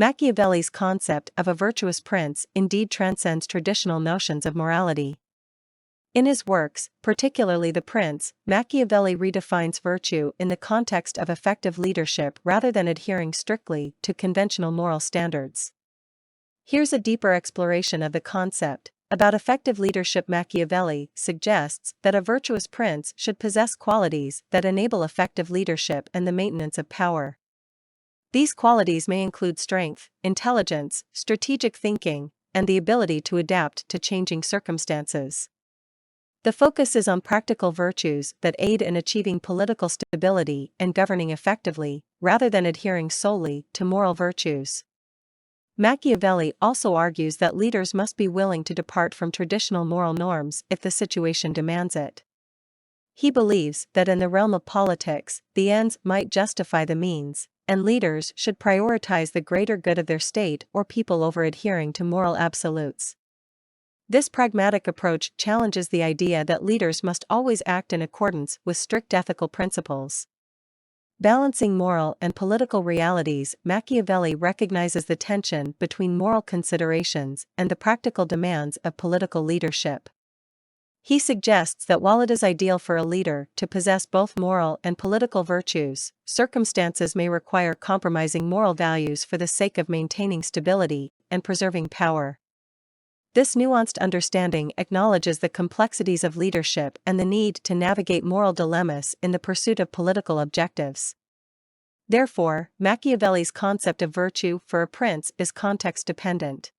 Machiavelli's concept of a virtuous prince indeed transcends traditional notions of morality. In his works, particularly The Prince, Machiavelli redefines virtue in the context of effective leadership rather than adhering strictly to conventional moral standards. Here's a deeper exploration of the concept. About effective leadership, Machiavelli suggests that a virtuous prince should possess qualities that enable effective leadership and the maintenance of power. These qualities may include strength, intelligence, strategic thinking, and the ability to adapt to changing circumstances. The focus is on practical virtues that aid in achieving political stability and governing effectively, rather than adhering solely to moral virtues. Machiavelli also argues that leaders must be willing to depart from traditional moral norms if the situation demands it. He believes that in the realm of politics, the ends might justify the means, and leaders should prioritize the greater good of their state or people over adhering to moral absolutes. This pragmatic approach challenges the idea that leaders must always act in accordance with strict ethical principles. Balancing moral and political realities, Machiavelli recognizes the tension between moral considerations and the practical demands of political leadership. He suggests that while it is ideal for a leader to possess both moral and political virtues, circumstances may require compromising moral values for the sake of maintaining stability and preserving power. This nuanced understanding acknowledges the complexities of leadership and the need to navigate moral dilemmas in the pursuit of political objectives. Therefore, Machiavelli's concept of virtue for a prince is context-dependent.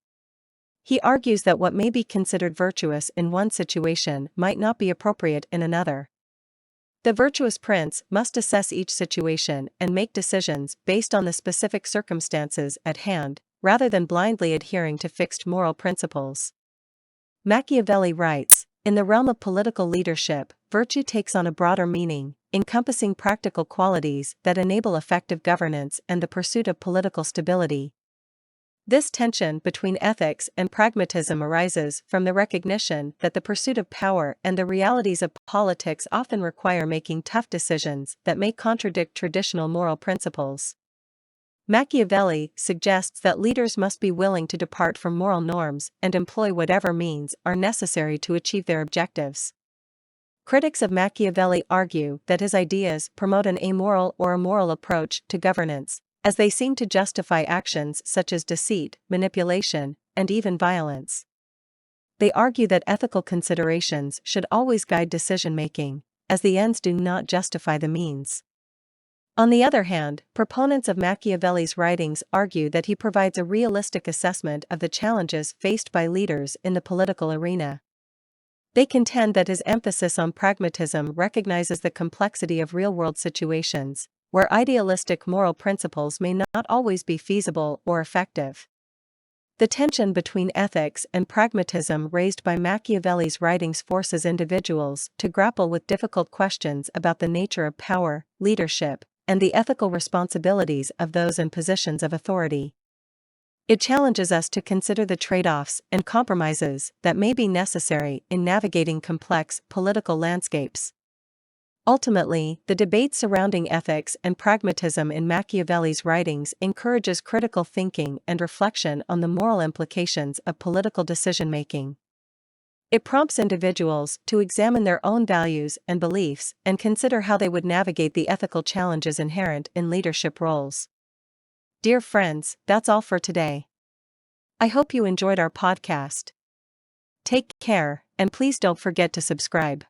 He argues that what may be considered virtuous in one situation might not be appropriate in another. The virtuous prince must assess each situation and make decisions based on the specific circumstances at hand, rather than blindly adhering to fixed moral principles. Machiavelli writes, in the realm of political leadership, virtue takes on a broader meaning, encompassing practical qualities that enable effective governance and the pursuit of political stability. This tension between ethics and pragmatism arises from the recognition that the pursuit of power and the realities of politics often require making tough decisions that may contradict traditional moral principles. Machiavelli suggests that leaders must be willing to depart from moral norms and employ whatever means are necessary to achieve their objectives. Critics of Machiavelli argue that his ideas promote an amoral or immoral approach to governance, as they seem to justify actions such as deceit, manipulation, and even violence. They argue that ethical considerations should always guide decision-making, as the ends do not justify the means. On the other hand, proponents of Machiavelli's writings argue that he provides a realistic assessment of the challenges faced by leaders in the political arena. They contend that his emphasis on pragmatism recognizes the complexity of real-world situations, where idealistic moral principles may not always be feasible or effective. The tension between ethics and pragmatism raised by Machiavelli's writings forces individuals to grapple with difficult questions about the nature of power, leadership, and the ethical responsibilities of those in positions of authority. It challenges us to consider the trade-offs and compromises that may be necessary in navigating complex political landscapes. Ultimately, the debate surrounding ethics and pragmatism in Machiavelli's writings encourages critical thinking and reflection on the moral implications of political decision-making. It prompts individuals to examine their own values and beliefs and consider how they would navigate the ethical challenges inherent in leadership roles. Dear friends, that's all for today. I hope you enjoyed our podcast. Take care, and please don't forget to subscribe.